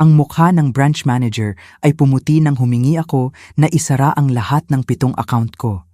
Ang mukha ng branch manager ay pumuti nang humingi ako na isara ang lahat ng 7 account ko.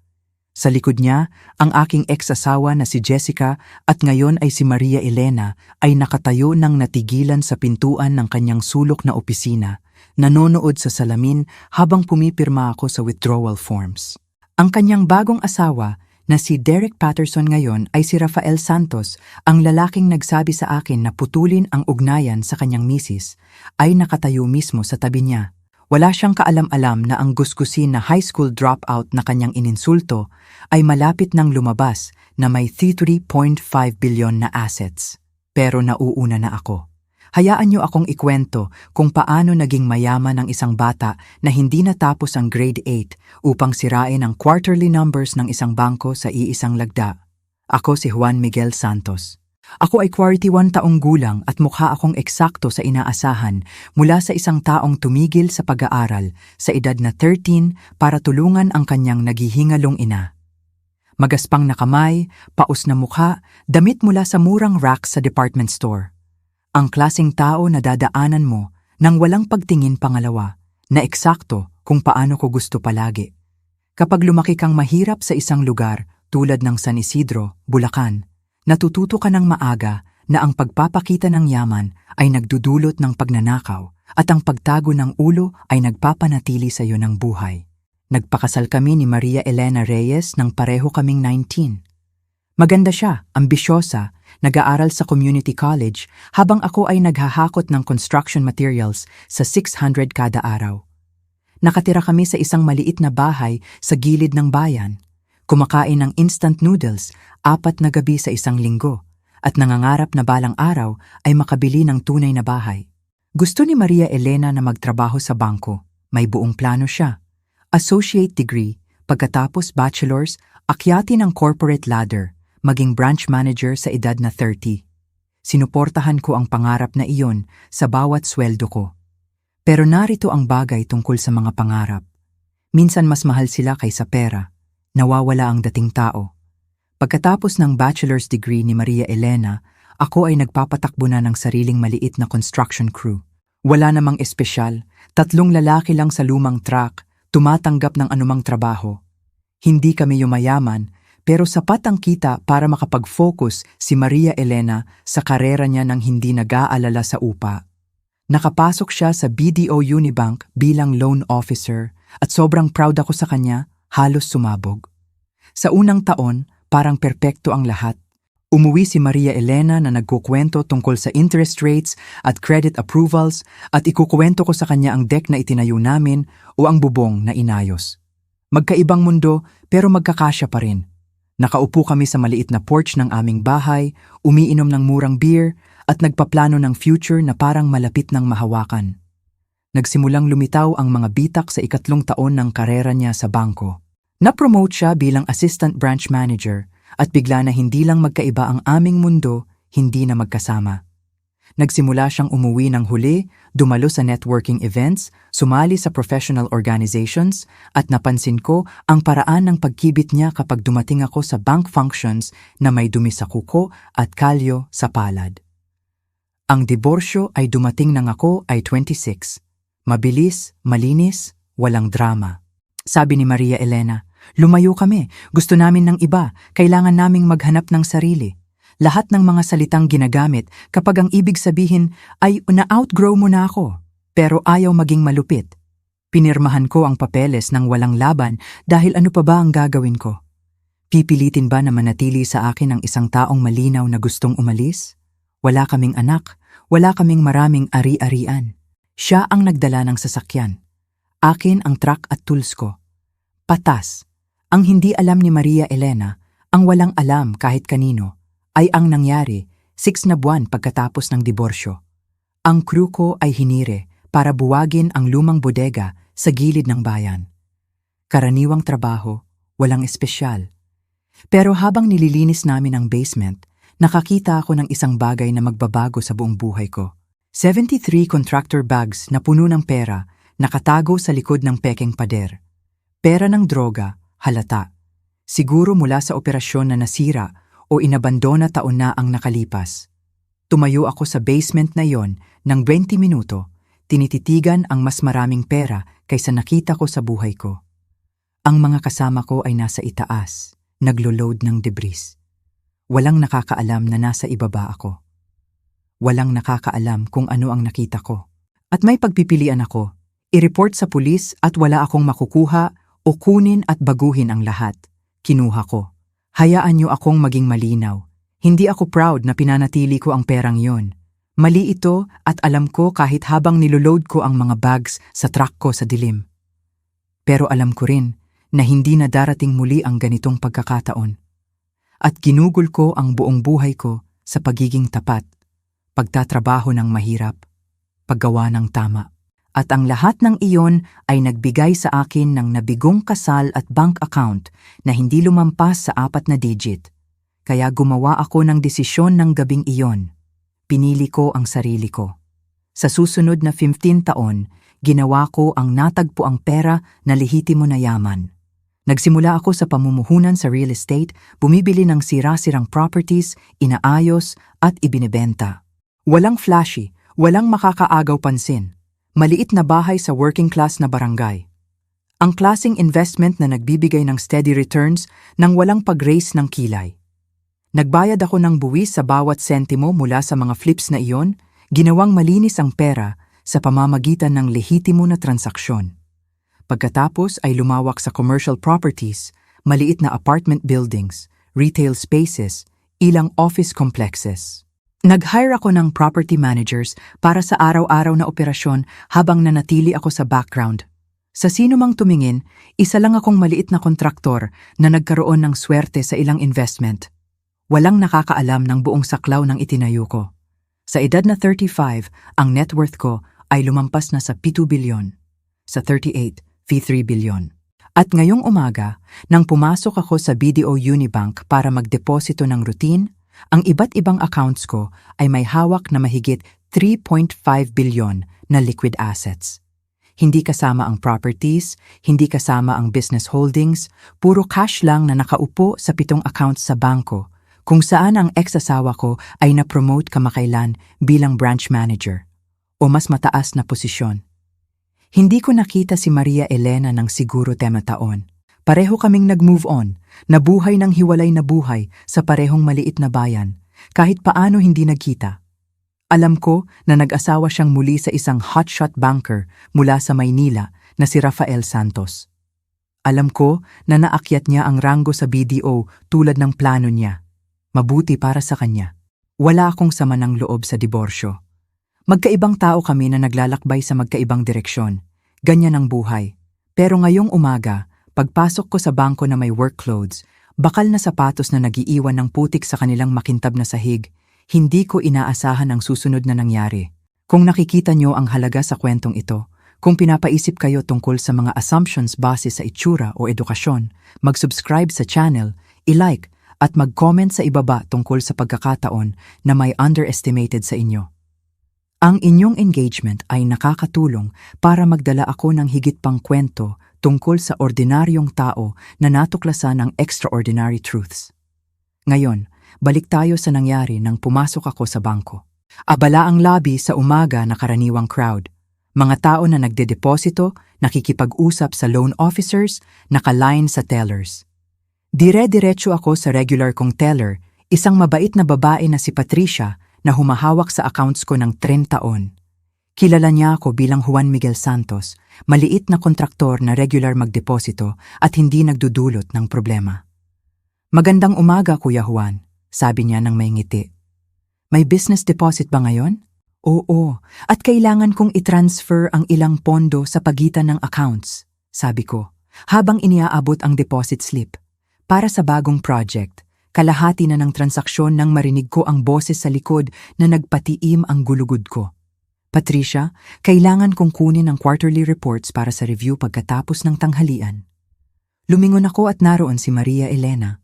Sa likod niya, ang aking ex-asawa na si Jessica at ngayon ay si Maria Elena ay nakatayo nang natigilan sa pintuan ng kanyang sulok na opisina, nanonood sa salamin habang pumipirma ako sa withdrawal forms. Ang kanyang bagong asawa na si Derek Patterson ngayon ay si Rafael Santos, ang lalaking nagsabi sa akin na putulin ang ugnayan sa kanyang misis, ay nakatayo mismo sa tabi niya. Wala siyang kaalam-alam na ang gusgusin na high school dropout na kanyang ininsulto ay malapit nang lumabas na may 3.5 billion na assets. Pero nauuna na ako. Hayaan niyo akong ikwento kung paano naging mayaman ang isang bata na hindi natapos ang grade 8 upang sirain ang quarterly numbers ng isang bangko sa iisang lagda. Ako si Juan Miguel Santos. Ako ay 41 taong gulang at mukha akong eksakto sa inaasahan mula sa isang taong tumigil sa pag-aaral sa edad na 13 para tulungan ang kanyang naghihingalong ina. Magaspang na kamay, paus na mukha, damit mula sa murang rack sa department store. Ang klaseng tao na dadaanan mo nang walang pagtingin pangalawa, na eksakto kung paano ko gusto palagi. Kapag lumaki kang mahirap sa isang lugar tulad ng San Isidro, Bulacan, natututo ka ng maaga na ang pagpapakita ng yaman ay nagdudulot ng pagnanakaw at ang pagtago ng ulo ay nagpapanatili sa iyo ng buhay. Nagpakasal kami ni Maria Elena Reyes nang pareho kaming 19. Maganda siya, ambisyosa, nag-aaral sa community college habang ako ay naghahakot ng construction materials sa 600 kada araw. Nakatira kami sa isang maliit na bahay sa gilid ng bayan. Kumakain ng instant noodles 4 na gabi sa isang linggo at nangangarap na balang araw ay makabili ng tunay na bahay. Gusto ni Maria Elena na magtrabaho sa bangko. May buong plano siya. Associate degree, pagkatapos bachelor's, akyatin ang corporate ladder, maging branch manager sa edad na 30. Sinuportahan ko ang pangarap na iyon sa bawat sweldo ko. Pero narito ang bagay tungkol sa mga pangarap. Minsan mas mahal sila kaysa pera. Nawawala ang dating tao. Pagkatapos ng bachelor's degree ni Maria Elena, ako ay nagpapatakbo na ng sariling maliit na construction crew. Wala namang espesyal, 3 lalaki lang sa lumang truck, tumatanggap ng anumang trabaho. Hindi kami yumayaman, pero sapat ang kita para makapag-focus si Maria Elena sa karera niya nang hindi nag-aalala sa upa. Nakapasok siya sa BDO Unibank bilang loan officer at sobrang proud ako sa kanya, halos sumabog. Sa unang taon, parang perpekto ang lahat. Umuwi si Maria Elena na nagkukwento tungkol sa interest rates at credit approvals at ikukwento ko sa kanya ang deck na itinayo namin o ang bubong na inayos. Magkaibang mundo pero magkakasya pa rin. Nakaupo kami sa maliit na porch ng aming bahay, umiinom ng murang beer at nagpaplano ng future na parang malapit ng mahawakan. Nagsimulang lumitaw ang mga bitak sa 3 taon ng karera niya sa bangko. Na-promote siya bilang assistant branch manager at bigla na hindi lang magkaiba ang aming mundo, hindi na magkasama. Nagsimula siyang umuwi ng huli, dumalo sa networking events, sumali sa professional organizations at napansin ko ang paraan ng pagkibit niya kapag dumating ako sa bank functions na may dumi sa kuko at kalyo sa palad. Ang diborsyo ay dumating nang ako ay 26. Mabilis, malinis, walang drama. Sabi ni Maria Elena, lumayo kami, gusto namin ng iba, kailangan naming maghanap ng sarili. Lahat ng mga salitang ginagamit kapag ang ibig sabihin ay na-outgrow mo na ako, pero ayaw maging malupit. Pinirmahan ko ang papeles ng walang laban dahil ano pa ba ang gagawin ko? Pipilitin ba na manatili sa akin ang isang taong malinaw na gustong umalis? Wala kaming anak, wala kaming maraming ari-arian. Siya ang nagdala ng sasakyan. Akin ang truck at tools ko. Patas. Ang hindi alam ni Maria Elena, ang walang alam kahit kanino, ay ang nangyari 6 na buwan pagkatapos ng diborsyo. Ang crew ko ay hinire para buwagin ang lumang bodega sa gilid ng bayan. Karaniwang trabaho, walang espesyal. Pero habang nililinis namin ang basement, nakakita ako ng isang bagay na magbabago sa buong buhay ko. 73 contractor bags na puno ng pera nakatago sa likod ng pekeng pader. Pera ng droga, halata. Siguro mula sa operasyon na nasira o inabandona taon na ang nakalipas. Tumayo ako sa basement na yon ng 20 minuto, tinititigan ang mas maraming pera kaysa nakita ko sa buhay ko. Ang mga kasama ko ay nasa itaas, naglo-load ng debris. Walang nakakaalam na nasa ibaba ako. Walang nakakaalam kung ano ang nakita ko. At may pagpipilian ako, i-report sa pulis at wala akong makukuha o kunin at baguhin ang lahat. Kinuha ko. Hayaan niyo akong maging malinaw. Hindi ako proud na pinanatili ko ang perang yon. Mali ito at alam ko kahit habang niloload ko ang mga bags sa truck ko sa dilim. Pero alam ko rin na hindi na darating muli ang ganitong pagkakataon. At ginugol ko ang buong buhay ko sa pagiging tapat, pagtatrabaho ng mahirap, paggawa ng tama. At ang lahat ng iyon ay nagbigay sa akin ng nabigong kasal at bank account na hindi lumampas sa 4 na digit. Kaya gumawa ako ng desisyon ng gabing iyon. Pinili ko ang sarili ko. Sa susunod na 15 taon, ginawa ko ang natagpuang pera na lehitimo na yaman. Nagsimula ako sa pamumuhunan sa real estate, bumibili ng sira-sirang properties, inaayos at ibinebenta. Walang flashy, walang makakaagaw pansin. Maliit na bahay sa working class na barangay. Ang klaseng investment na nagbibigay ng steady returns nang walang pag-raise ng kilay. Nagbayad ako ng buwis sa bawat sentimo mula sa mga flips na iyon, ginawang malinis ang pera sa pamamagitan ng lehitimo na transaksyon. Pagkatapos ay lumawak sa commercial properties, maliit na apartment buildings, retail spaces, ilang office complexes. Nag-hire ako ng property managers para sa araw-araw na operasyon habang nanatili ako sa background. Sa sino mang tumingin, isa lang akong maliit na kontraktor na nagkaroon ng swerte sa ilang investment. Walang nakakaalam ng buong saklaw ng itinayo ko. Sa edad na 35, ang net worth ko ay lumampas na sa 7 bilyon. Sa 38, 3 bilyon. At ngayong umaga, nang pumasok ako sa BDO Unibank para magdeposito ng routine, ang iba't ibang accounts ko ay may hawak na mahigit 3.5 bilyon na liquid assets. Hindi kasama ang properties, hindi kasama ang business holdings, puro cash lang na nakaupo sa 7 accounts sa bangko, kung saan ang ex-asawa ko ay na-promote kamakailan bilang branch manager o mas mataas na posisyon. Hindi ko nakita si Maria Elena ng siguro 10 taon. Pareho kaming nag-move on, nabuhay ng hiwalay na buhay sa parehong maliit na bayan, kahit paano hindi nagkita. Alam ko na nag-asawa siyang muli sa isang hotshot banker mula sa Maynila na si Rafael Santos. Alam ko na naakyat niya ang ranggo sa BDO tulad ng plano niya. Mabuti para sa kanya. Wala akong sama ng loob sa diborsyo. Magkaibang tao kami na naglalakbay sa magkaibang direksyon. Ganyan ang buhay. Pero ngayong umaga, pagpasok ko sa bangko na may work clothes, bakal na sapatos na nagiiwan ng putik sa kanilang makintab na sahig, hindi ko inaasahan ang susunod na nangyari. Kung nakikita nyo ang halaga sa kwentong ito, kung pinapaisip kayo tungkol sa mga assumptions base sa itsura o edukasyon, mag-subscribe sa channel, i-like, at mag-comment sa ibaba tungkol sa pagkakataon na may underestimated sa inyo. Ang inyong engagement ay nakakatulong para magdala ako ng higit pang kwento tungkol sa ordinaryong tao na natuklasan ng extraordinary truths. Ngayon, balik tayo sa nangyari nang pumasok ako sa bangko. Abala ang lobby sa umaga na karaniwang crowd. Mga tao na nagdedeposito, nakikipag-usap sa loan officers, nakaline sa tellers. Dire-diretso ako sa regular kong teller, isang mabait na babae na si Patricia na humahawak sa accounts ko ng 30 taon. Kilala niya ako bilang Juan Miguel Santos, maliit na kontraktor na regular magdeposito at hindi nagdudulot ng problema. Magandang umaga, Kuya Juan, sabi niya nang may ngiti. May business deposit ba ngayon? Oo, at kailangan kong i-transfer ang ilang pondo sa pagitan ng accounts, sabi ko, habang iniaabot ang deposit slip. Para sa bagong project, kalahati na ng transaksyon nang marinig ko ang boses sa likod na nagpatiim ang gulugod ko. Patricia, kailangan kong kunin ang quarterly reports para sa review pagkatapos ng tanghalian. Lumingon ako at naroon si Maria Elena.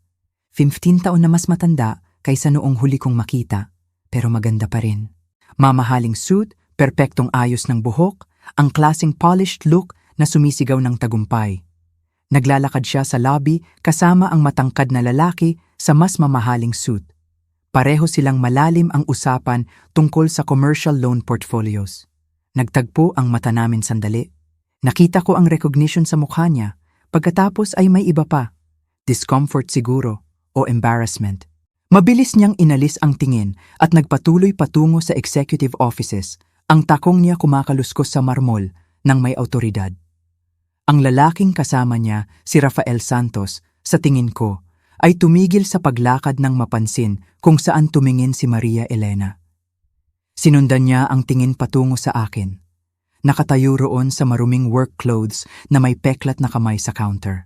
15 taon na mas matanda kaysa noong huli kong makita, pero maganda pa rin. Mamahaling suit, perpektong ayos ng buhok, ang klaseng polished look na sumisigaw ng tagumpay. Naglalakad siya sa lobby kasama ang matangkad na lalaki sa mas mamahaling suit. Pareho silang malalim ang usapan tungkol sa commercial loan portfolios. Nagtagpo ang mata namin sandali. Nakita ko ang recognition sa mukha niya. Pagkatapos ay may iba pa. Discomfort siguro o embarrassment. Mabilis niyang inalis ang tingin at nagpatuloy patungo sa executive offices. Ang takong niya kumakaluskos sa marmol ng may awtoridad. Ang lalaking kasama niya, si Rafael Santos, sa tingin ko, ay tumigil sa paglakad nang mapansin kung saan tumingin si Maria Elena. Sinundan niya ang tingin patungo sa akin. Nakatayo roon sa maruming work clothes na may peklat na kamay sa counter.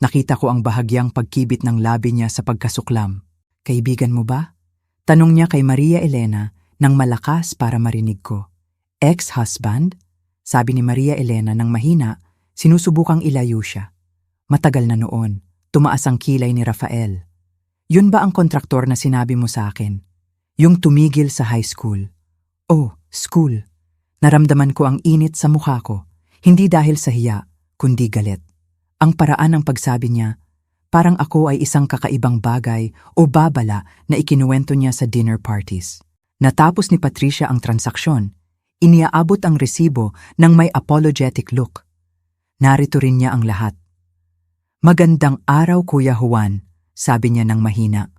Nakita ko ang bahagyang pagkibit ng labi niya sa pagkasuklam. Kaibigan mo ba? Tanong niya kay Maria Elena nang malakas para marinig ko. Ex-husband? Sabi ni Maria Elena nang mahina, sinusubukang ilayo siya. Matagal na noon, tumaas ang kilay ni Rafael. Yun ba ang kontraktor na sinabi mo sa akin? Yung tumigil sa high school. Oh, school. Naramdaman ko ang init sa mukha ko, hindi dahil sa hiya, kundi galit. Ang paraan ng pagsabi niya, parang ako ay isang kakaibang bagay o babala na ikinuwento niya sa dinner parties. Natapos ni Patricia ang transaksyon, iniaabot ang resibo ng may apologetic look. Narito rin niya ang lahat. Magandang araw, Kuya Juan, sabi niya ng mahina.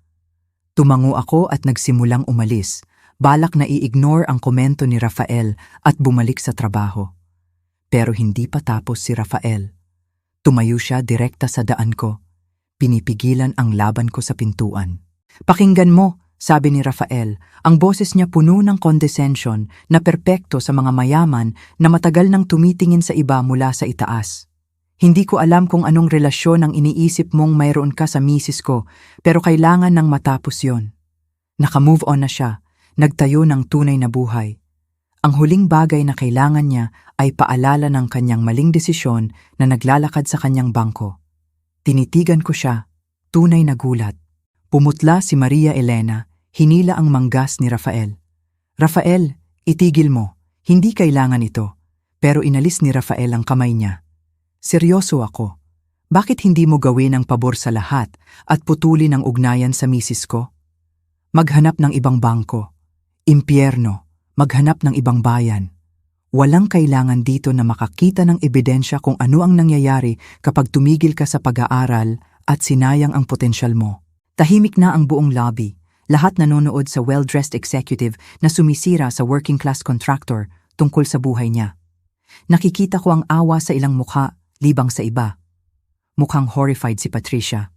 Tumango ako at nagsimulang umalis, balak na i-ignore ang komento ni Rafael at bumalik sa trabaho. Pero hindi pa tapos si Rafael. Tumayo siya direkta sa daan ko. Pinipigilan ang laban ko sa pintuan. Pakinggan mo, sabi ni Rafael, ang boses niya puno ng condescension na perpekto sa mga mayaman na matagal nang tumitingin sa iba mula sa itaas. Hindi ko alam kung anong relasyon ang iniisip mong mayroon ka sa misis ko, pero kailangan nang matapos yon. Naka-move on na siya, nagtayo ng tunay na buhay. Ang huling bagay na kailangan niya ay paalala ng kanyang maling desisyon na naglalakad sa kanyang bangko. Tinitigan ko siya, tunay na gulat. Pumutla si Maria Elena, hinila ang manggas ni Rafael. Rafael, itigil mo, hindi kailangan ito. Pero inalis ni Rafael ang kamay niya. Seryoso ako. Bakit hindi mo gawin ang pabor sa lahat at putulin ang ugnayan sa misis ko? Maghanap ng ibang bangko. Impyerno, maghanap ng ibang bayan. Walang kailangan dito na makakita ng ebidensya kung ano ang nangyayari kapag tumigil ka sa pag-aaral at sinayang ang potensyal mo. Tahimik na ang buong lobby. Lahat nanonood sa well-dressed executive na sumisira sa working-class contractor tungkol sa buhay niya. Nakikita ko ang awa sa ilang mukha, libang sa iba. Mukhang horrified si Patricia.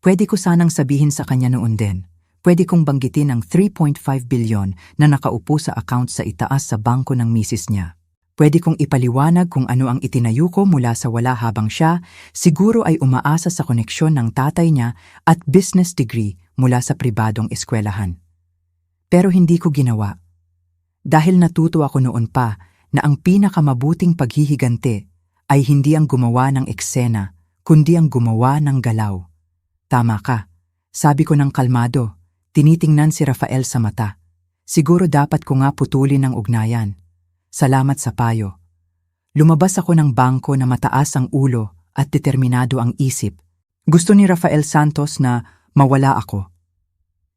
Pwede ko sanang sabihin sa kanya noon din. Pwede kong banggitin ang 3.5 bilyon na nakaupo sa account sa itaas sa bangko ng misis niya. Pwede kong ipaliwanag kung ano ang itinayo ko mula sa wala habang siya siguro ay umaasa sa koneksyon ng tatay niya at business degree mula sa pribadong eskwelahan. Pero hindi ko ginawa. Dahil natuto ako noon pa na ang pinakamabuting paghihigante ay hindi ang gumawa ng eksena, kundi ang gumawa ng galaw. Tama ka. Sabi ko ng kalmado, tinitingnan si Rafael sa mata. Siguro dapat ko nga putulin ang ugnayan. Salamat sa payo. Lumabas ako ng bangko na mataas ang ulo at determinado ang isip. Gusto ni Rafael Santos na mawala ako.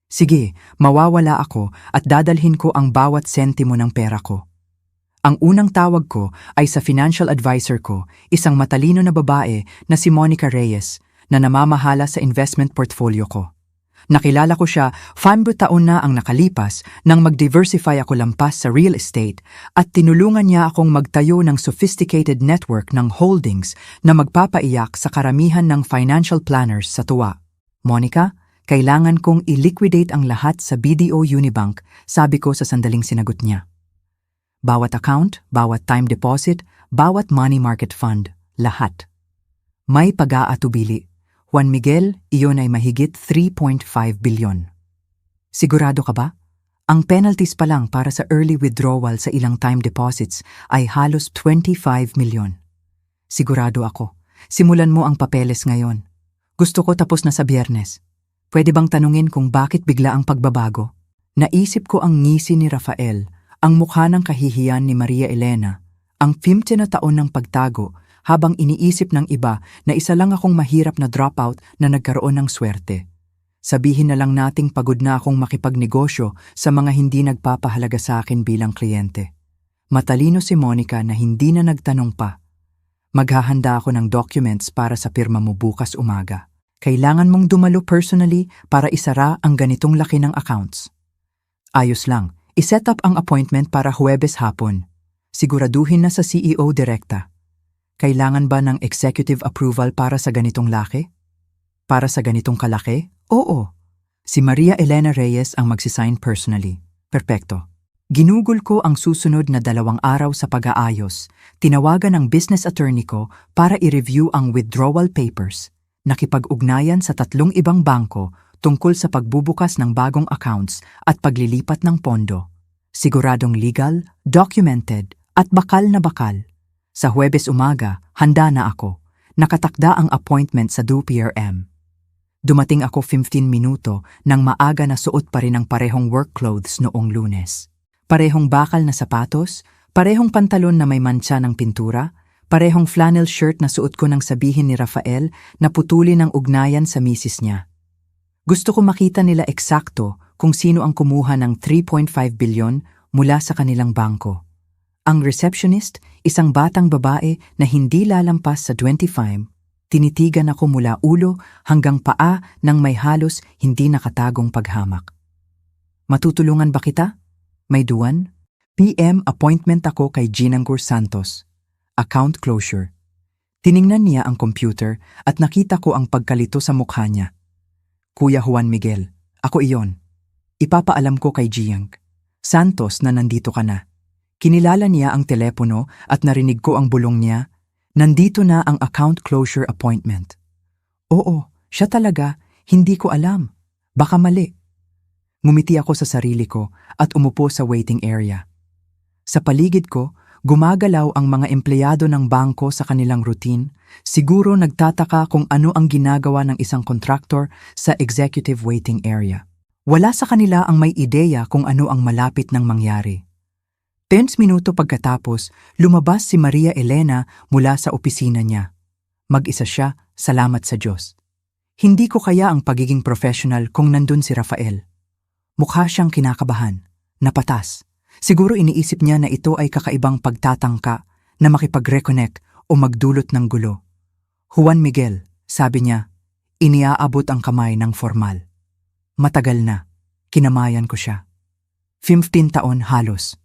Sige, mawawala ako at dadalhin ko ang bawat sentimo ng pera ko. Ang unang tawag ko ay sa financial advisor ko, isang matalino na babae na si Monica Reyes na namamahala sa investment portfolio ko. Nakilala ko siya 5 taon na ang nakalipas nang mag-diversify ako lampas sa real estate at tinulungan niya akong magtayo ng sophisticated network ng holdings na magpapaiyak sa karamihan ng financial planners sa tuwa. Monica, kailangan kong i-liquidate ang lahat sa BDO Unibank, sabi ko sa sandaling sinagot niya. Bawat account, bawat time deposit, bawat money market fund, lahat. May pag-aatubili. Juan Miguel, iyon ay mahigit 3.5 bilyon. Sigurado ka ba? Ang penalties pa lang para sa early withdrawal sa ilang time deposits ay halos 25 milyon. Sigurado ako. Simulan mo ang papeles ngayon. Gusto ko tapos na sa Biyernes. Pwede bang tanungin kung bakit bigla ang pagbabago? Naisip ko ang ngisi ni Rafael, ang mukha ng kahihiyan ni Maria Elena, ang 15 na taon ng pagtago habang iniisip ng iba na isa lang akong mahirap na dropout na nagkaroon ng swerte. Sabihin na lang nating pagod na akong makipagnegosyo sa mga hindi nagpapahalaga sa akin bilang kliyente. Matalino si Monica na hindi na nagtanong pa. Maghahanda ako ng documents para sa pirma mo bukas umaga. Kailangan mong dumalo personally para isara ang ganitong laki ng accounts. Ayos lang, iset up ang appointment para Huwebes hapon. Siguraduhin na sa CEO direkta. Kailangan ba ng executive approval para sa ganitong laki? Para sa ganitong kalaki? Oo. Si Maria Elena Reyes ang magsisign personally. Perpekto. Ginugol ko ang susunod na 2 araw sa pag-aayos. Tinawagan ang business attorney ko para i-review ang withdrawal papers. Nakipag-ugnayan sa 3 ibang bangko tungkol sa pagbubukas ng bagong accounts at paglilipat ng pondo. Siguradong legal, documented, at bakal na bakal. Sa Huwebes umaga, handa na ako. Nakatakda ang appointment sa 2 p.m. Dumating ako 15 minuto nang maaga na suot pa rin ang parehong work clothes noong Lunes. Parehong bakal na sapatos, parehong pantalon na may mantsa ng pintura, parehong flannel shirt na suot ko nang sabihin ni Rafael na putulin ang ugnayan sa misis niya. Gusto ko makita nila eksakto kung sino ang kumuha ng 3.5 bilyon mula sa kanilang bangko. Ang receptionist, isang batang babae na hindi lalampas sa 25, tinitigan ako mula ulo hanggang paa nang may halos hindi nakatagong paghamak. Matutulungan ba kita? May duwan? PM appointment ako kay Ginanggur Santos. Account closure. Tiningnan niya ang computer at nakita ko ang pagkalito sa mukha niya. Kuya Juan Miguel, ako iyon. Ipapaalam ko kay Giang Santos na nandito ka na. Kinilala niya ang telepono at narinig ko ang bulong niya. Nandito na ang account closure appointment. Oo, siya talaga. Hindi ko alam. Baka mali. Ngumiti ako sa sarili ko at umupo sa waiting area. Sa paligid ko, gumagalaw ang mga empleyado ng bangko sa kanilang routine. Siguro nagtataka kung ano ang ginagawa ng isang contractor sa executive waiting area. Wala sa kanila ang may ideya kung ano ang malapit nang mangyari. 10 minuto pagkatapos, lumabas si Maria Elena mula sa opisina niya. Mag-isa siya, salamat sa Diyos. Hindi ko kaya ang pagiging professional kung nandun si Rafael. Mukha siyang kinakabahan, napatas. Siguro iniisip niya na ito ay kakaibang pagtatangka na makipag-reconnect o magdulot ng gulo. Juan Miguel, sabi niya, iniaabot ang kamay ng formal. Matagal na, kinamayan ko siya. 15 taon halos.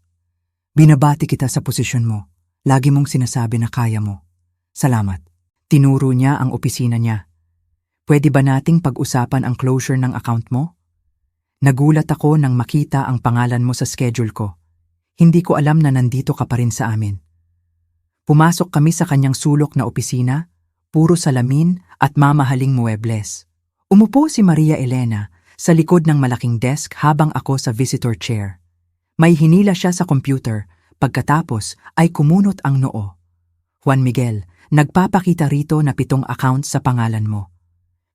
Binabati kita sa posisyon mo. Lagi mong sinasabi na kaya mo. Salamat. Tinuro niya ang opisina niya. Pwede ba nating pag-usapan ang closure ng account mo? Nagulat ako nang makita ang pangalan mo sa schedule ko. Hindi ko alam na nandito ka pa rin sa amin. Pumasok kami sa kanyang sulok na opisina, puro salamin at mamahaling muebles. Umupo si Maria Elena sa likod ng malaking desk habang ako sa visitor chair. May hinila siya sa computer, pagkatapos ay kumunot ang noo. Juan Miguel, nagpapakita rito na 7 accounts sa pangalan mo.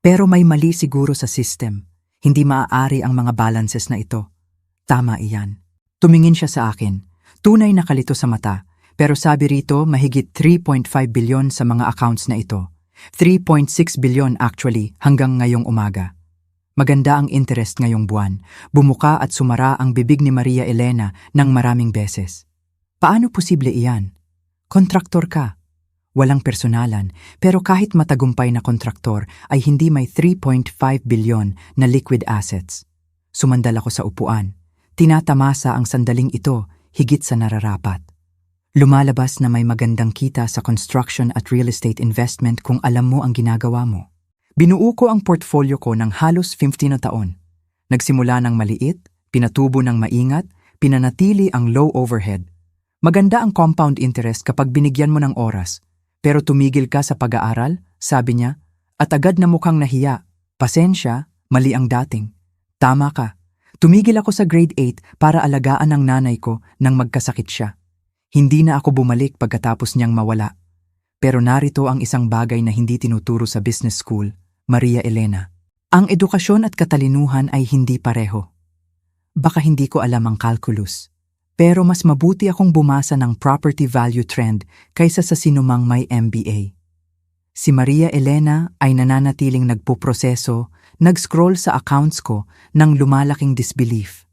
Pero may mali siguro sa system. Hindi maaari ang mga balances na ito. Tama iyan. Tumingin siya sa akin. Tunay na kalito sa mata. Pero sabi rito mahigit 3.5 bilyon sa mga accounts na ito. 3.6 bilyon actually hanggang ngayong umaga. Maganda ang interest ngayong buwan. Bumuka at sumara ang bibig ni Maria Elena ng maraming beses. Paano posible iyan? Kontraktor ka. Walang personalan, pero kahit matagumpay na kontraktor ay hindi may 3.5 bilyon na liquid assets. Sumandal ako sa upuan. Tinatamasa ang sandaling ito higit sa nararapat. Lumalabas na may magandang kita sa construction at real estate investment kung alam mo ang ginagawa mo. Binuo ko ang portfolio ko ng halos 15 na taon. Nagsimula ng maliit, pinatubo ng maingat, pinanatili ang low overhead. Maganda ang compound interest kapag binigyan mo ng oras. Pero tumigil ka sa pag-aaral, sabi niya, at agad na mukhang nahiya. Pasensya, mali ang dating. Tama ka. Tumigil ako sa grade 8 para alagaan ang nanay ko nang magkasakit siya. Hindi na ako bumalik pagkatapos niyang mawala. Pero narito ang isang bagay na hindi tinuturo sa business school, Maria Elena. Ang edukasyon at katalinuhan ay hindi pareho. Baka hindi ko alam ang calculus. Pero mas mabuti akong bumasa ng property value trend kaysa sa sinumang may MBA. Si Maria Elena ay nananatiling nagpuproseso, nag-scroll sa accounts ko ng lumalaking disbelief.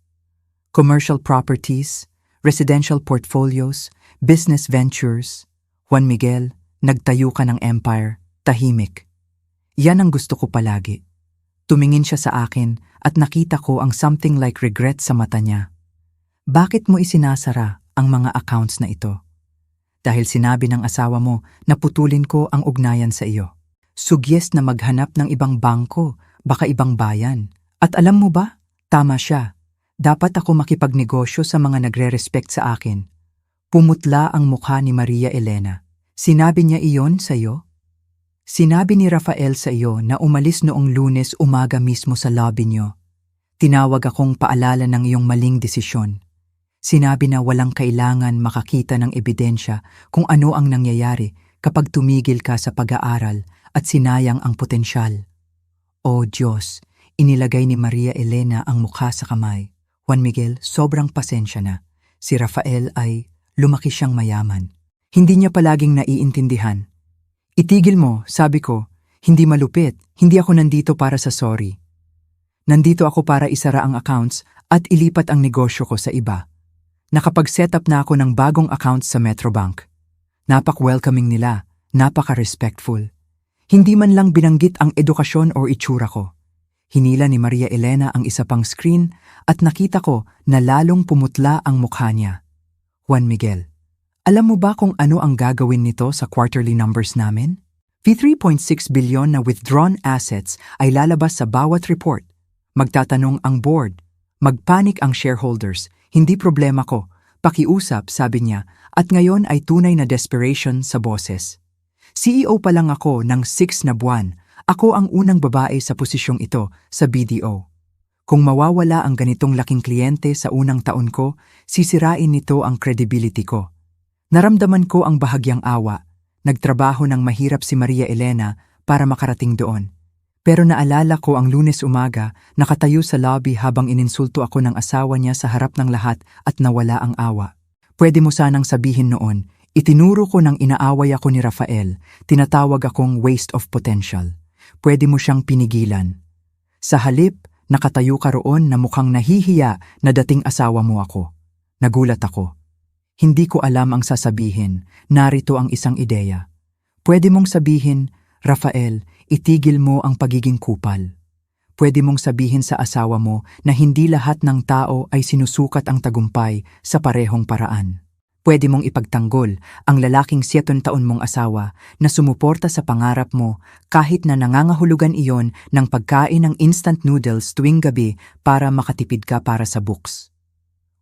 Commercial properties, residential portfolios, business ventures. Juan Miguel, nagtayo ka ng empire, tahimik. Yan ang gusto ko palagi. Tumingin siya sa akin at nakita ko ang something like regret sa mata niya. Bakit mo isinasara ang mga accounts na ito? Dahil sinabi ng asawa mo na putulin ko ang ugnayan sa iyo. Suggest na maghanap ng ibang bangko, baka ibang bayan. At alam mo ba? Tama siya. Dapat ako makipagnegosyo sa mga nagre-respect sa akin. Pumutla ang mukha ni Maria Elena. Sinabi niya iyon sa iyo? Sinabi ni Rafael sa iyo na umalis noong Lunes umaga mismo sa lobby niyo. Tinawag akong paalala ng iyong maling desisyon. Sinabi na walang kailangan makakita ng ebidensya kung ano ang nangyayari kapag tumigil ka sa pag-aaral at sinayang ang potensyal. O Diyos, inilagay ni Maria Elena ang mukha sa kamay. Juan Miguel, sobrang pasensya na. Si Rafael ay lumaki siyang mayaman. Hindi niya palaging naiintindihan. Itigil mo, sabi ko, hindi malupit, hindi ako nandito para sa sorry. Nandito ako para isara ang accounts at ilipat ang negosyo ko sa iba. Nakapag-set up na ako ng bagong accounts sa Metrobank. Napak-welcoming nila, napaka-respectful. Hindi man lang binanggit ang edukasyon o itsura ko. Hinila ni Maria Elena ang isa pang screen at nakita ko na lalong pumutla ang mukha niya. Juan Miguel, alam mo ba kung ano ang gagawin nito sa quarterly numbers namin? V3.6 billion na withdrawn assets ay lalabas sa bawat report. Magtatanong ang board. Magpanik ang shareholders. Hindi problema ko. Pakiusap, sabi niya, at ngayon ay tunay na desperation sa boses. CEO pa lang ako ng 6 na buwan. Ako ang unang babae sa posisyong ito sa BDO. Kung mawawala ang ganitong laking kliyente sa unang taon ko, sisirain nito ang credibility ko. Naramdaman ko ang bahagyang awa. Nagtrabaho ng mahirap si Maria Elena para makarating doon. Pero naalala ko ang Lunes umaga, nakatayo sa lobby habang ininsulto ako ng asawa niya sa harap ng lahat at nawala ang awa. Pwede mo sanang sabihin noon, itinuro ko ng inaaway ako ni Rafael, tinatawag akong waste of potential. Pwede mo siyang pinigilan. Sa halip, nakatayo ka roon na mukhang nahihiya na dating asawa mo ako. Nagulat ako. Hindi ko alam ang sasabihin, narito ang isang ideya. Pwede mong sabihin, Rafael, itigil mo ang pagiging kupal. Pwede mong sabihin sa asawa mo na hindi lahat ng tao ay sinusukat ang tagumpay sa parehong paraan. Pwede mong ipagtanggol ang lalaking 7 taon mong asawa na sumuporta sa pangarap mo kahit na nangangahulugan iyon ng pagkain ng instant noodles tuwing gabi para makatipid ka para sa books.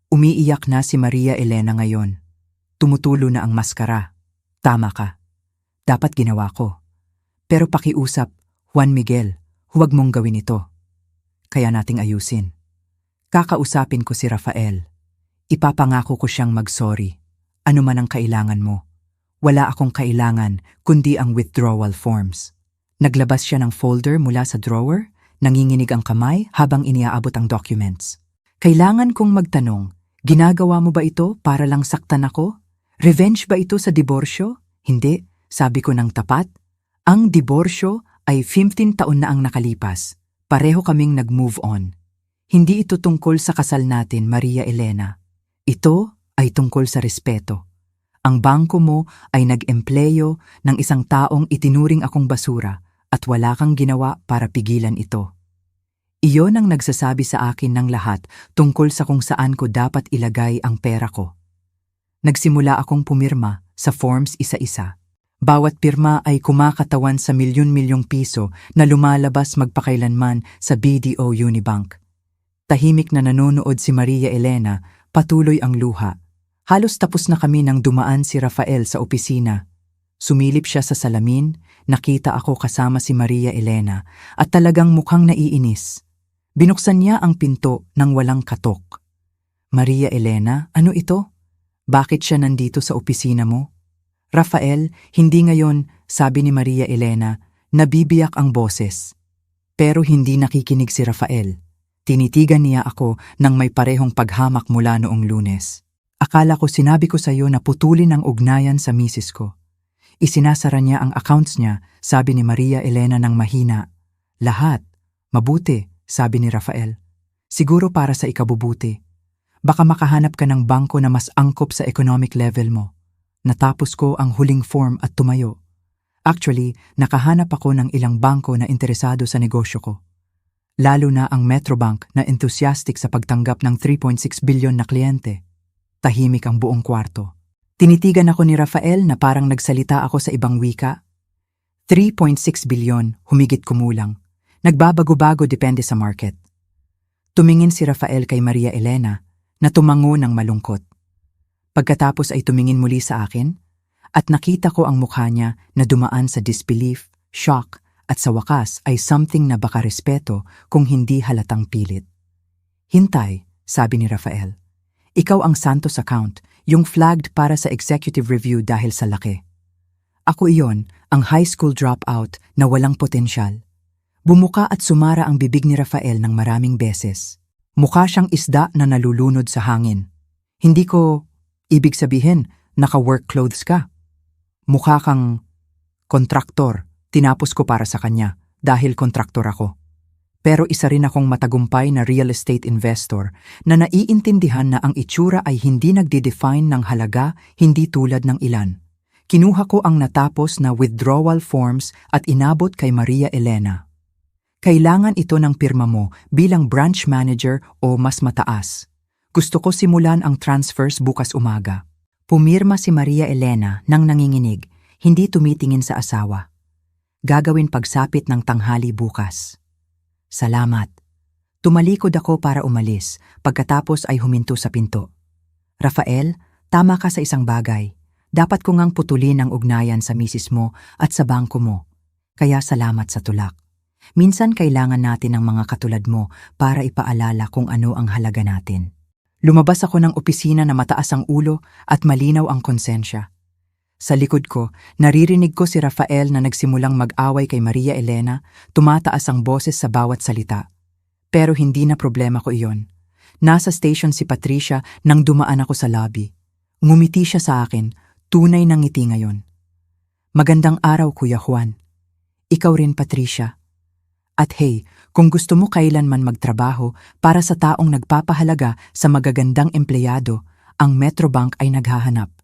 Umiiyak na si Maria Elena ngayon. Tumutulo na ang maskara. Tama ka. Dapat ginawa ko. Pero pakiusap, Juan Miguel, huwag mong gawin ito. Kaya nating ayusin. Kakausapin ko si Rafael. Ipapangako ko siyang mag-sorry. Ano man ang kailangan mo. Wala akong kailangan kundi ang withdrawal forms. Naglabas siya ng folder mula sa drawer, nanginginig ang kamay habang iniaabot ang documents. Kailangan kong magtanong, ginagawa mo ba ito para lang saktan ako? Revenge ba ito sa diborsyo? Hindi, sabi ko ng tapat. Ang diborsyo ay 15 taon na ang nakalipas. Pareho kaming nag-move on. Hindi ito tungkol sa kasal natin, Maria Elena. Ito ay tungkol sa respeto. Ang bangko mo ay nag-empleyo ng isang taong itinuring akong basura at wala kang ginawa para pigilan ito. Iyon ang nagsasabi sa akin ng lahat tungkol sa kung saan ko dapat ilagay ang pera ko. Nagsimula akong pumirma sa forms isa-isa. Bawat pirma ay kumakatawan sa milyon-milyong piso na lumalabas magpakailanman sa BDO Unibank. Tahimik na nanonood si Maria Elena, patuloy ang luha. Halos tapos na kami nang dumaan si Rafael sa opisina. Sumilip siya sa salamin, nakita ako kasama si Maria Elena at talagang mukhang naiinis. Binuksan niya ang pinto nang walang katok. Maria Elena, ano ito? Bakit siya nandito sa opisina mo? Rafael, hindi ngayon, sabi ni Maria Elena, nabibiyak ang boses. Pero hindi nakikinig si Rafael. Tinitigan niya ako nang may parehong paghamak mula noong Lunes. Akala ko sinabi ko sa iyo na putulin ang ugnayan sa misis ko. Isinasara niya ang accounts niya, sabi ni Maria Elena ng mahina. Lahat. Mabuti, sabi ni Rafael. Siguro para sa ikabubuti. Baka makahanap ka ng bangko na mas angkop sa economic level mo. Natapos ko ang huling form at tumayo. Actually, nakahanap ako ng ilang bangko na interesado sa negosyo ko. Lalo na ang Metrobank na enthusiastic sa pagtanggap ng 3.6 bilyon na kliyente. Tahimik ang buong kwarto. Tinitigan ako ni Rafael na parang nagsalita ako sa ibang wika. 3.6 bilyon, humigit kumulang. Nagbabago-bago depende sa market. Tumingin si Rafael kay Maria Elena na tumango ng malungkot. Pagkatapos ay tumingin muli sa akin at nakita ko ang mukha niya na dumaan sa disbelief, shock, at sa wakas ay something na baka respeto kung hindi halatang pilit. Hintay, sabi ni Rafael. Ikaw ang Santos account, yung flagged para sa executive review dahil sa laki. Ako iyon, ang high school dropout na walang potensyal. Bumuka at sumara ang bibig ni Rafael ng maraming beses. Mukha siyang isda na nalulunod sa hangin. Hindi ko ibig sabihin naka-work clothes ka. Mukha kang kontraktor. Tinapos ko para sa kanya dahil kontraktor ako. Pero isa rin akong matagumpay na real estate investor na naiintindihan na ang itsura ay hindi nagde-define ng halaga, hindi tulad ng ilan. Kinuha ko ang natapos na withdrawal forms at inabot kay Maria Elena. Kailangan ito ng pirma mo bilang branch manager o mas mataas. Gusto ko simulan ang transfers bukas umaga. Pumirma si Maria Elena nang nanginginig, hindi tumitingin sa asawa. Gagawin pagsapit ng tanghali bukas. Salamat. Tumalikod ako para umalis, pagkatapos ay huminto sa pinto. Rafael, tama ka sa isang bagay. Dapat ko ngang putulin ang ugnayan sa misis mo at sa bangko mo. Kaya salamat sa tulak. Minsan kailangan natin ng mga katulad mo para ipaalala kung ano ang halaga natin. Lumabas ako ng opisina na mataas ang ulo at malinaw ang konsensya. Sa likod ko, naririnig ko si Rafael na nagsimulang mag-away kay Maria Elena, tumataas ang boses sa bawat salita. Pero hindi na problema ko iyon. Nasa station si Patricia nang dumaan ako sa lobby. Ngumiti siya sa akin, tunay ng ngiti ngayon. Magandang araw, Kuya Juan. Ikaw rin, Patricia. At hey, kung gusto mo kailanman magtrabaho para sa taong nagpapahalaga sa magagandang empleyado, ang Metrobank ay naghahanap.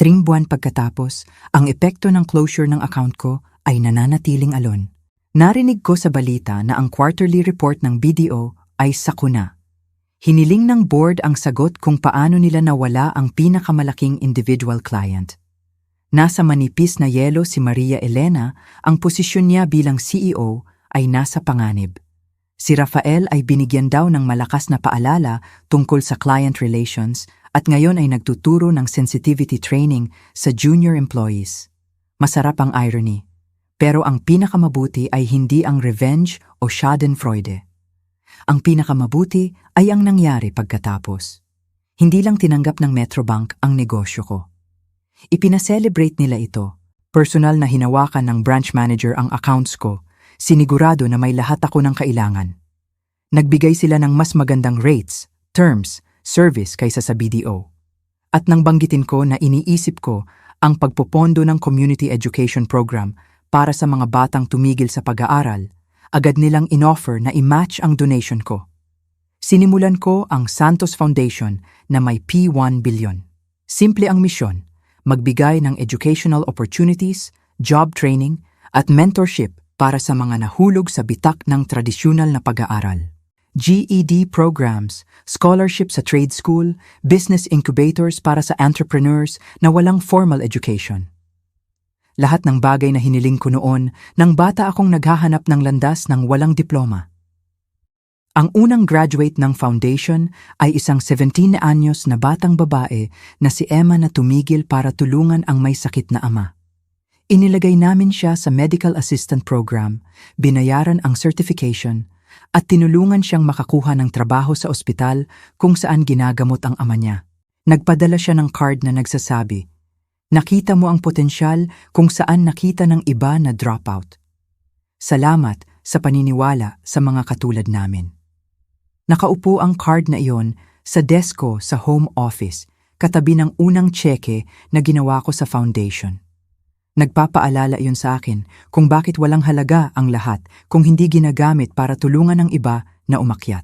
3 buwan pagkatapos, ang epekto ng closure ng account ko ay nananatiling alon. Narinig ko sa balita na ang quarterly report ng BDO ay sakuna. Hiniling ng board ang sagot kung paano nila nawala ang pinakamalaking individual client. Nasa manipis na yelo si Maria Elena, ang posisyon niya bilang CEO ay nasa panganib. Si Rafael ay binigyan daw ng malakas na paalala tungkol sa client relations at ngayon ay nagtuturo ng sensitivity training sa junior employees. Masarap ang irony. Pero ang pinakamabuti ay hindi ang revenge o schadenfreude. Ang pinakamabuti ay ang nangyari pagkatapos. Hindi lang tinanggap ng Metrobank ang negosyo ko. Ipinaselebrate nila ito. Personal na hinawakan ng branch manager ang accounts ko. Sinigurado na may lahat ako ng kailangan. Nagbigay sila ng mas magandang rates, terms, service kaysa sa BDO. At nang banggitin ko na iniisip ko ang pagpopondo ng community education program para sa mga batang tumigil sa pag-aaral, agad nilang inoffer na i-match ang donation ko. Sinimulan ko ang Santos Foundation na may P1 billion. Simple ang misyon, magbigay ng educational opportunities, job training, at mentorship para sa mga nahulog sa bitak ng tradisyonal na pag-aaral. GED programs, scholarship sa trade school, business incubators para sa entrepreneurs na walang formal education. Lahat ng bagay na hiniling ko noon nang bata akong naghahanap ng landas ng walang diploma. Ang unang graduate ng foundation ay isang 17 anyos na batang babae na si Emma na tumigil para tulungan ang may sakit na ama. Inilagay namin siya sa medical assistant program, binayaran ang certification, at tinulungan siyang makakuha ng trabaho sa ospital kung saan ginagamot ang ama niya. Nagpadala siya ng card na nagsasabi, "Nakita mo ang potensyal kung saan nakita ng iba na dropout. Salamat sa paniniwala sa mga katulad namin." Nakaupo ang card na iyon sa desk ko sa home office, katabi ng unang tseke na ginawa ko sa foundation. Nagpapaalala iyon sa akin kung bakit walang halaga ang lahat kung hindi ginagamit para tulungan ang iba na umakyat.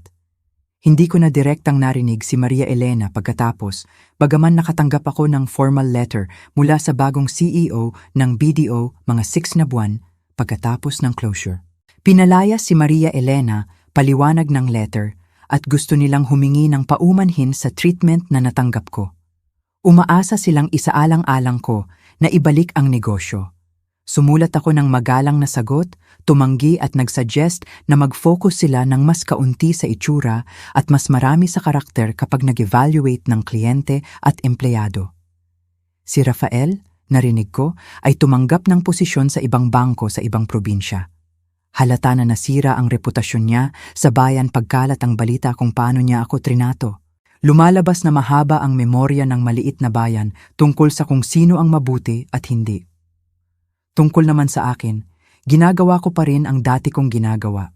Hindi ko na direktang narinig si Maria Elena pagkatapos, bagaman nakatanggap ako ng formal letter mula sa bagong CEO ng BDO mga 6 na buwan pagkatapos ng closure. Pinalaya si Maria Elena, paliwanag ng letter, at gusto nilang humingi ng paumanhin sa treatment na natanggap ko. Umaasa silang isaalang-alang ko na ibalik ang negosyo. Sumulat ako ng magalang na sagot, tumanggi at nagsuggest na mag-focus sila ng mas kaunti sa itsura at mas marami sa karakter kapag nag-evaluate ng kliyente at empleyado. Si Rafael, narinig ko, ay tumanggap ng posisyon sa ibang bangko sa ibang probinsya. Halata na nasira ang reputasyon niya sa bayan pagkalat ang balita kung paano niya ako trinato. Lumalabas na mahaba ang memorya ng maliit na bayan tungkol sa kung sino ang mabuti at hindi. Tungkol naman sa akin, ginagawa ko pa rin ang dati kong ginagawa.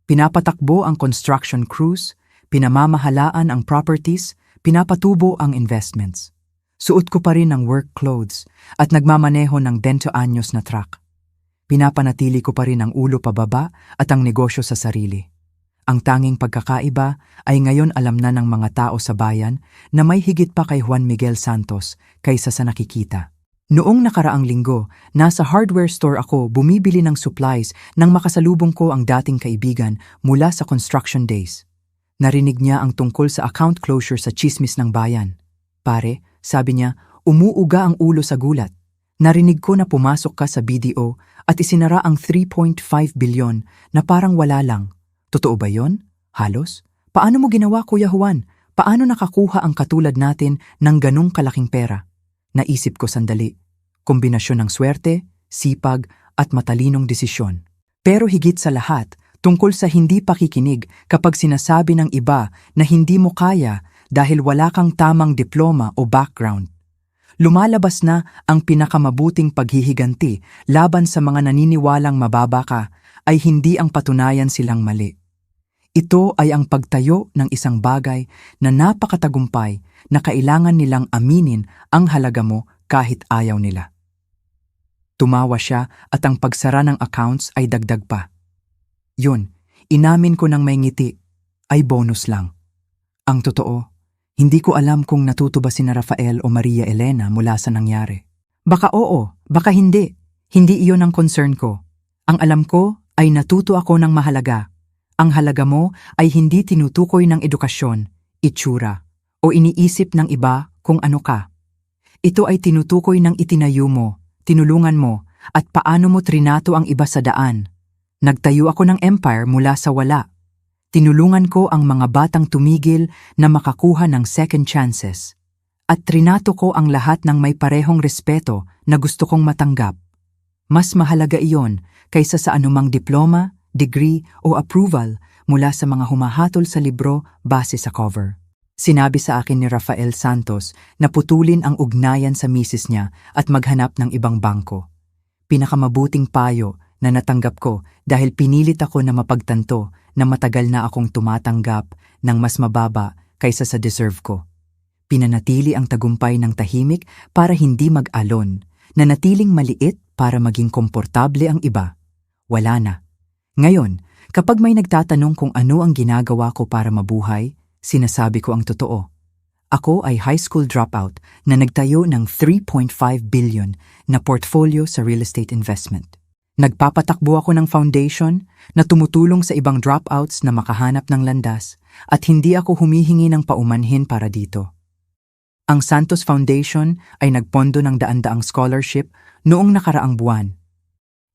Pinapatakbo ang construction crews, pinamamahalaan ang properties, pinapatubo ang investments. Suot ko pa rin ang work clothes at nagmamaneho ng 20 anyos na truck. Pinapanatili ko pa rin ang ulo pababa at ang negosyo sa sarili. Ang tanging pagkakaiba ay ngayon alam na ng mga tao sa bayan na may higit pa kay Juan Miguel Santos kaysa sa nakikita. Noong nakaraang linggo, nasa hardware store ako bumibili ng supplies nang makasalubong ko ang dating kaibigan mula sa construction days. Narinig niya ang tungkol sa account closure sa tsismis ng bayan. Pare, sabi niya, umuuga ang ulo sa gulat. Narinig ko na pumasok ka sa BDO at isinara ang 3.5 bilyon na parang wala lang. Totoo ba yon? Halos? Paano mo ginawa, Kuya Juan? Paano nakakuha ang katulad natin ng ganung kalaking pera? Naisip ko sandali, kombinasyon ng swerte, sipag at matalinong desisyon. Pero higit sa lahat, tungkol sa hindi pakikinig kapag sinasabi ng iba na hindi mo kaya dahil wala kang tamang diploma o background. Lumalabas na ang pinakamabuting paghihiganti laban sa mga naniniwalang mababa ka ay hindi ang patunayan silang mali. Ito ay ang pagtayo ng isang bagay na napakatagumpay na kailangan nilang aminin ang halaga mo kahit ayaw nila. Tumawa siya at ang pagsara ng accounts ay dagdag pa. Yun, inamin ko ng may ngiti, ay bonus lang. Ang totoo, hindi ko alam kung natuto ba sina Rafael o Maria Elena mula sa nangyari. Baka oo, baka hindi. Hindi iyon ang concern ko. Ang alam ko ay natuto ako ng mahalaga. Ang halaga mo ay hindi tinutukoy ng edukasyon, itsura, o iniisip ng iba kung ano ka. Ito ay tinutukoy ng itinayo mo, tinulungan mo, at paano mo trinato ang iba sa daan. Nagtayo ako ng empire mula sa wala. Tinulungan ko ang mga batang tumigil na makakuha ng second chances. At trinato ko ang lahat ng may parehong respeto na gusto kong matanggap. Mas mahalaga iyon kaysa sa anumang diploma, degree o approval mula sa mga humahatol sa libro base sa cover. Sinabi sa akin ni Rafael Santos na putulin ang ugnayan sa misis niya at maghanap ng ibang bangko. Pinakamabuting payo na natanggap ko dahil pinilit ako na mapagtanto na matagal na akong tumatanggap ng mas mababa kaysa sa deserve ko. Pinanatili ang tagumpay ng tahimik para hindi mag-alon, nanatiling maliit para maging komportable ang iba. Wala na. Ngayon, kapag may nagtatanong kung ano ang ginagawa ko para mabuhay, sinasabi ko ang totoo. Ako ay high school dropout na nagtayo ng 3.5 billion na portfolio sa real estate investment. Nagpapatakbo ako ng foundation na tumutulong sa ibang dropouts na makahanap ng landas at hindi ako humihingi ng paumanhin para dito. Ang Santos Foundation ay nagpondo ng daan-daang scholarship noong nakaraang buwan.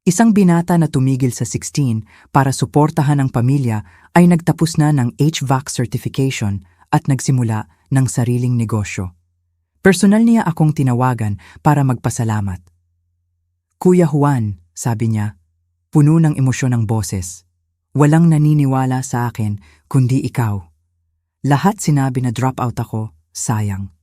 Isang binata na tumigil sa 16 para suportahan ang pamilya ay nagtapos na ng HVAC certification at nagsimula ng sariling negosyo. Personal niya akong tinawagan para magpasalamat. Kuya Juan, sabi niya, puno ng emosyon ang boses. Walang naniniwala sa akin kundi ikaw. Lahat sinabi na dropout ako, sayang.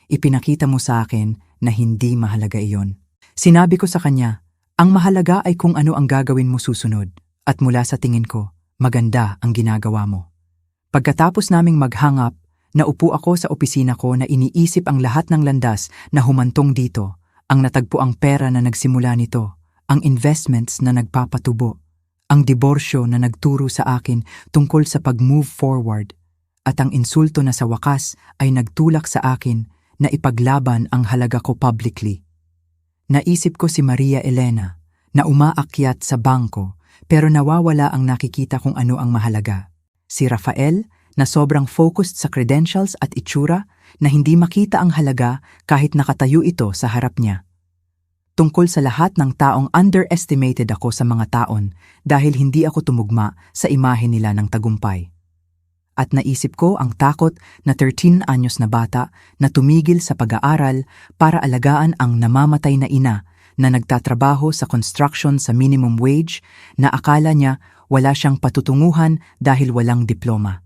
Ipinakita mo sa akin na hindi mahalaga iyon. Sinabi ko sa kanya, ang mahalaga ay kung ano ang gagawin mo susunod at mula sa tingin ko, maganda ang ginagawa mo. Pagkatapos naming mag-hang up, naupo ako sa opisina ko na iniisip ang lahat ng landas na humantong dito, ang natagpo ang pera na nagsimula nito, ang investments na nagpapatubo, ang diborsyo na nagturo sa akin tungkol sa pag-move forward, at ang insulto na sa wakas ay nagtulak sa akin na ipaglaban ang halaga ko publicly. Naisip ko si Maria Elena na umaakyat sa bangko pero nawawala ang nakikita kung ano ang mahalaga. Si Rafael na sobrang focused sa credentials at itsura na hindi makita ang halaga kahit nakatayo ito sa harap niya. Tungkol sa lahat ng taong underestimated ako sa mga taon dahil hindi ako tumugma sa imahe nila ng tagumpay. At naisip ko ang takot na 13 anyos na bata na tumigil sa pag-aaral para alagaan ang namamatay na ina na nagtatrabaho sa construction sa minimum wage na akala niya wala siyang patutunguhan dahil walang diploma.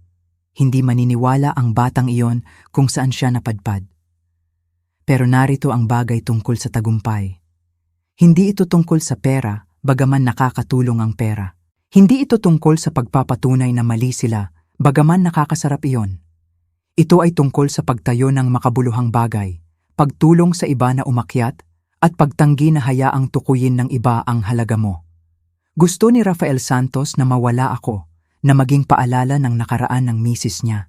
Hindi maniniwala ang batang iyon kung saan siya napadpad. Pero narito ang bagay tungkol sa tagumpay. Hindi ito tungkol sa pera, bagaman nakakatulong ang pera. Hindi ito tungkol sa pagpapatunay na mali sila, bagaman nakakasarap iyon. Ito ay tungkol sa pagtayo ng makabuluhang bagay, pagtulong sa iba na umakyat, at pagtanggi na hayaang tukuyin ng iba ang halaga mo. Gusto ni Rafael Santos na mawala ako, na maging paalala ng nakaraan ng misis niya.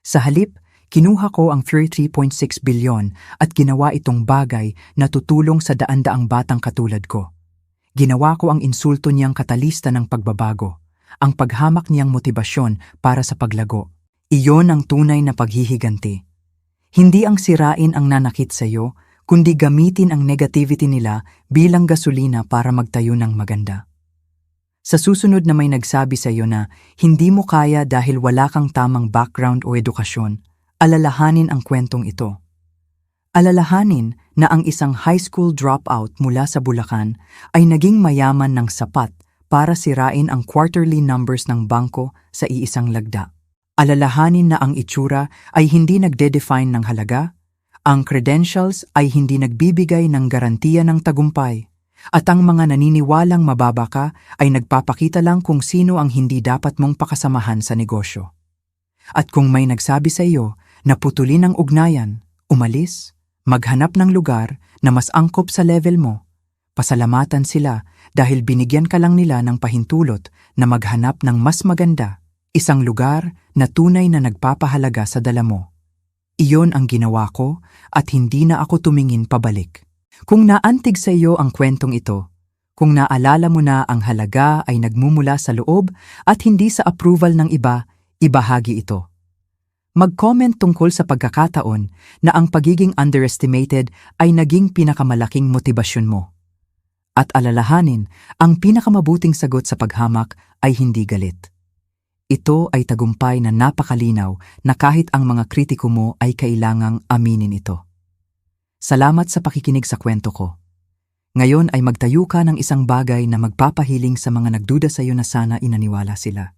Sa halip, kinuha ko ang 3.6 bilyon at ginawa itong bagay na tutulong sa daan-daang batang katulad ko. Ginawa ko ang insulto niyang katalista ng pagbabago, ang paghamak niyang motibasyon para sa paglago. Iyon ang tunay na paghihiganti. Hindi ang sirain ang nanakit sa iyo, kundi gamitin ang negativity nila bilang gasolina para magtayo ng maganda. Sa susunod na may nagsabi sa iyo na hindi mo kaya dahil wala kang tamang background o edukasyon, alalahanin ang kwentong ito. Alalahanin na ang isang high school dropout mula sa Bulacan ay naging mayaman ng sapat para sirain ang quarterly numbers ng bangko sa iisang lagda. Alalahanin na ang itsura ay hindi nagde-define ng halaga, ang credentials ay hindi nagbibigay ng garantiya ng tagumpay, at ang mga naniniwalang mababa ka ay nagpapakita lang kung sino ang hindi dapat mong pakasamahan sa negosyo. At kung may nagsabi sa iyo na putulin ang ugnayan, umalis, maghanap ng lugar na mas angkop sa level mo, pasalamatan sila dahil binigyan ka lang nila ng pahintulot na maghanap ng mas maganda, isang lugar na tunay na nagpapahalaga sa dala mo. Iyon ang ginawa ko at hindi na ako tumingin pabalik. Kung naantig sa iyo ang kwentong ito, kung naalala mo na ang halaga ay nagmumula sa loob at hindi sa approval ng iba, ibahagi ito. Mag-comment tungkol sa pagkakataon na ang pagiging underestimated ay naging pinakamalaking motibasyon mo. At alalahanin, ang pinakamabuting sagot sa paghamak ay hindi galit. Ito ay tagumpay na napakalinaw na kahit ang mga kritiko mo ay kailangang aminin ito. Salamat sa pakikinig sa kwento ko. Ngayon ay magtayo ka ng isang bagay na magpapahiling sa mga nagduda sa iyo na sana inaniwala sila.